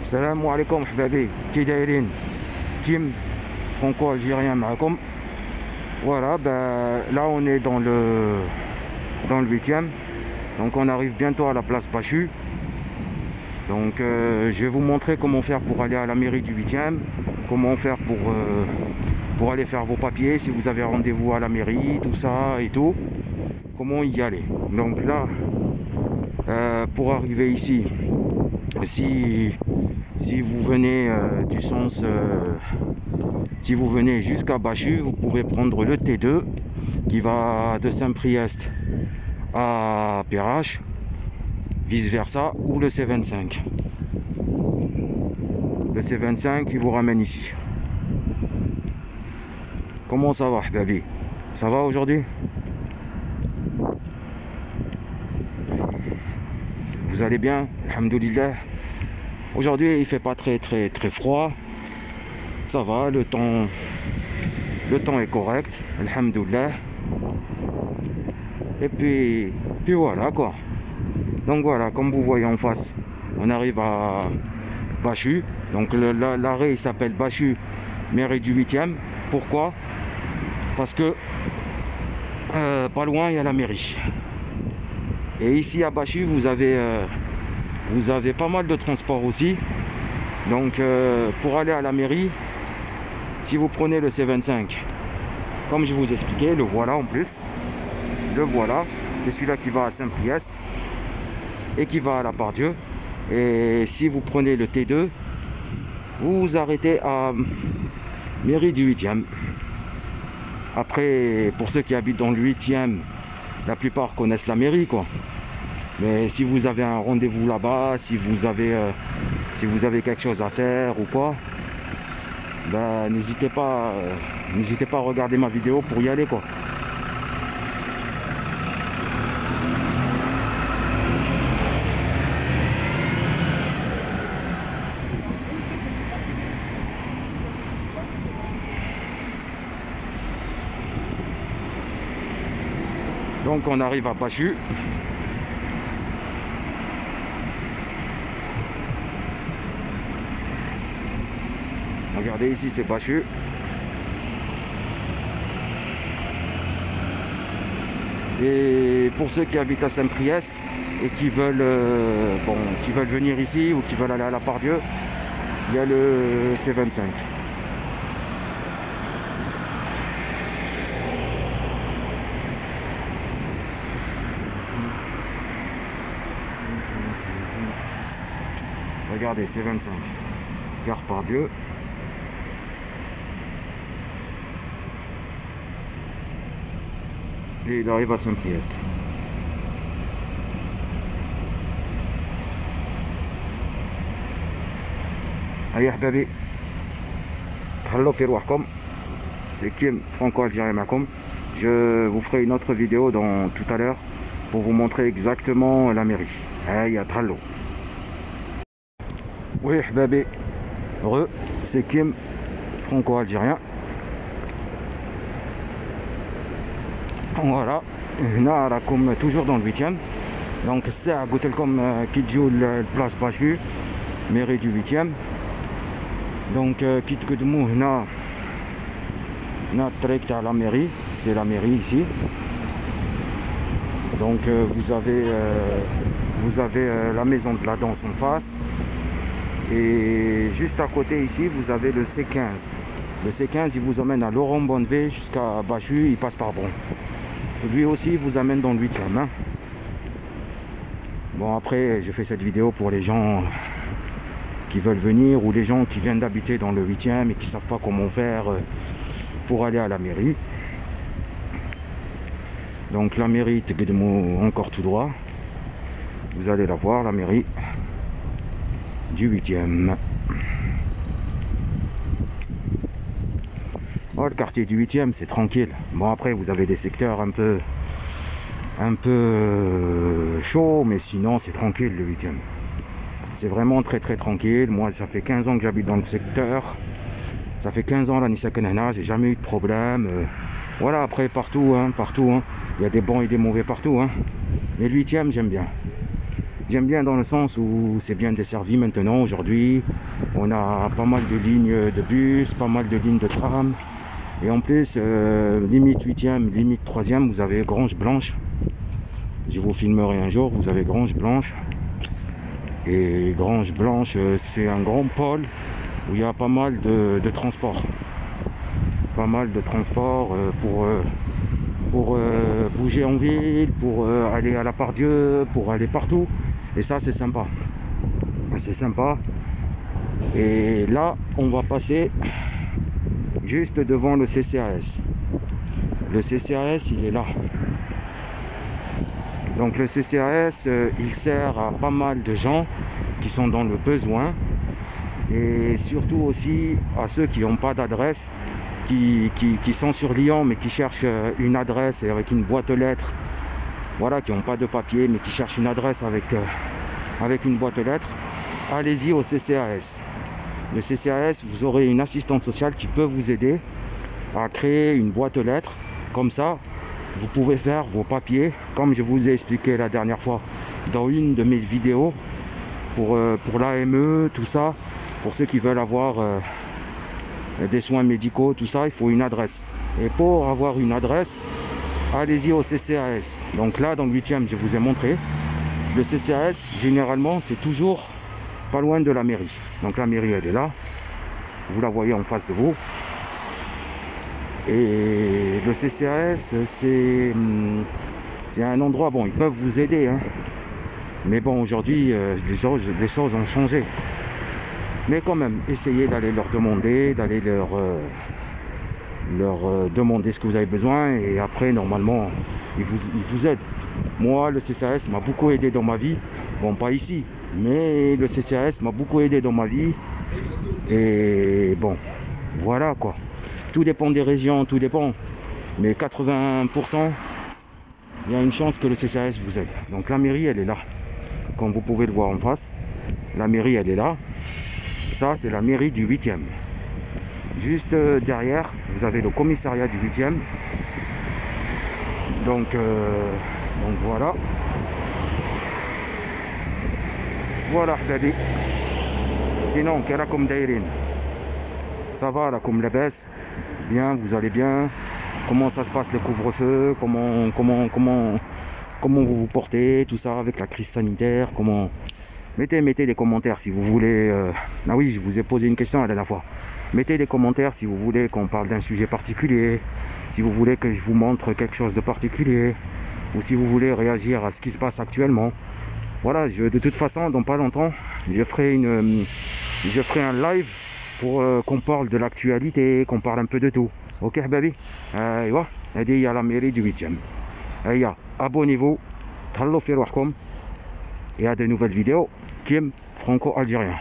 Salam alaikum حبابي كي دايرين team franco-algérien معكم. Voilà, là on est dans le 8e, donc on arrive bientôt à la place Bachu. Donc je vais vous montrer comment faire pour aller à la mairie du 8e, comment faire pour aller faire vos papiers si vous avez rendez-vous à la mairie, tout ça et tout, comment y aller. Donc là, pour arriver ici, si vous venez du sens, si vous venez jusqu'à Bachu, vous pouvez prendre le T2 qui va de Saint-Priest à Perrache, vice versa, ou le C25. Le C25 qui vous ramène ici. Comment ça va, baby? Ça va aujourd'hui? Vous allez bien? Alhamdoulilah. Aujourd'hui, il fait pas très froid. Ça va, le temps est correct. Alhamdoulilah. Et puis voilà quoi. Donc voilà, comme vous voyez en face, on arrive à Bachu. Donc l'arrêt il s'appelle Bachu, mairie du 8e. Pourquoi? Parce que pas loin il y a la mairie. Et ici à Bachu, vous avez pas mal de transports aussi. Donc pour aller à la mairie, si vous prenez le C25, comme je vous expliquais, le voilà en plus. Le voilà, c'est celui-là qui va à Saint-Priest et qui va à la Pardieu. Et si vous prenez le T2, vous vous arrêtez à mairie du 8e. Après, pour ceux qui habitent dans le 8e, la plupart connaissent la mairie quoi. Mais si vous avez un rendez-vous là-bas, si vous avez quelque chose à faire ou quoi, n'hésitez pas à regarder ma vidéo pour y aller quoi. Donc on arrive à Bachu. Regardez ici, c'est Bachu. Et pour ceux qui habitent à Saint-Priest et qui veulent venir ici ou qui veulent aller à la Pardieu, il y a le C25. Regardez, C25, gare Pardieu. Et il arrive à Saint-Priest. Aïe habibi, تهلاو في رواحكم. C'est Kim franco-algérien معكم. Je vous ferai une autre vidéo tout à l'heure pour vous montrer exactement la mairie. Aïe, تهلاو. Oui habibi, c'est Kim franco-algérien. Voilà, هنا راكم toujours dans le 8e. Donc الساعة قلت لكم كي تجيو البلاص باشو mairie du 8e. Donc كي تقدموا هنا الطريق تاع la mairie, c'est la mairie ici. Donc vous avez la maison de la danse en face. Et juste à côté ici, vous avez le C15. Le C15, il vous emmène à Laurent Bonnevé jusqu'à Bachu, il passe par Bron. Lui aussi, il vous amène dans le 8e. Hein. Bon, après, je fais cette vidéo pour les gens qui veulent venir ou les gens qui viennent d'habiter dans le 8e et qui ne savent pas comment faire pour aller à la mairie. Donc la mairie, encore tout droit. Vous allez la voir, la mairie du 8e. Oh, le quartier du 8e, c'est tranquille. Bon, après, vous avez des secteurs un peu chauds, mais sinon, c'est tranquille, le 8e. C'est vraiment très tranquille. Moi, ça fait 15 ans que j'habite dans le secteur. Ça fait 15 ans, là, Nissakenana, j'ai jamais eu de problème. Voilà, après, partout. Il y a des bons et des mauvais partout. Hein. Mais le 8e, j'aime bien. J'aime bien dans le sens où c'est bien desservi maintenant. Aujourd'hui, on a pas mal de lignes de bus, pas mal de lignes de tram. Et en plus, limite 8e, limite 3e, vous avez Grange Blanche. Je vous filmerai un jour, vous avez Grange Blanche. Et Grange Blanche, c'est un grand pôle où il y a pas mal de transports. Pas mal de transports pour bouger en ville, pour aller à la Part-Dieu, pour aller partout. Et ça, c'est sympa. C'est sympa. Et là, on va passer juste devant le CCAS. Le CCAS, il est là. Donc le CCAS, il sert à pas mal de gens qui sont dans le besoin. Et surtout aussi à ceux qui n'ont pas d'adresse, qui sont sur Lyon mais qui cherchent une adresse avec une boîte aux lettres. Voilà, qui n'ont pas de papier mais qui cherchent une adresse avec une boîte aux lettres. Allez-y au CCAS. Le CCAS, vous aurez une assistante sociale qui peut vous aider à créer une boîte aux lettres. Comme ça, vous pouvez faire vos papiers, comme je vous ai expliqué la dernière fois dans une de mes vidéos, pour l'AME, tout ça. Pour ceux qui veulent avoir des soins médicaux, tout ça, il faut une adresse. Et pour avoir une adresse, allez-y au CCAS. Donc là, dans le 8e, je vous ai montré. Le CCAS, généralement, c'est toujours pas loin de la mairie. Donc la mairie, elle est là. Vous la voyez en face de vous. Et le CCAS, c'est un endroit, bon, ils peuvent vous aider, hein. Mais bon, aujourd'hui, les choses ont changé. Mais quand même, essayez d'aller leur demander, d'aller leur demander ce que vous avez besoin. Et après, normalement, ils vous aident. Moi, le CCAS m'a beaucoup aidé dans ma vie. Bon, pas ici, mais le CCAS m'a beaucoup aidé dans ma vie. Et bon, voilà quoi. Tout dépend des régions, tout dépend. Mais 80%, il y a une chance que le CCAS vous aide. Donc la mairie, elle est là. Comme vous pouvez le voir en face, la mairie, elle est là. Ça, c'est la mairie du 8e. Juste derrière, vous avez le commissariat du 8e. Donc voilà. Voilà, Habibi. Sinon, qu'est-ce comme Dairin? Ça va, là, comme la baisse? Bien, vous allez bien? Comment ça se passe le couvre-feu? Comment vous vous portez? Tout ça avec la crise sanitaire? Comment? Mettez des commentaires si vous voulez. Ah oui, je vous ai posé une question la dernière fois. Mettez des commentaires si vous voulez qu'on parle d'un sujet particulier, si vous voulez que je vous montre quelque chose de particulier, ou si vous voulez réagir à ce qui se passe actuellement. Voilà, de toute façon, dans pas longtemps, je ferai un live pour qu'on parle de l'actualité, qu'on parle un peu de tout. Ok, baby? Aywa, il y a la mairie du 8e. Abonnez-vous, tallo fi rouhkom, et à de nouvelles vidéos. Kim franco-algérien.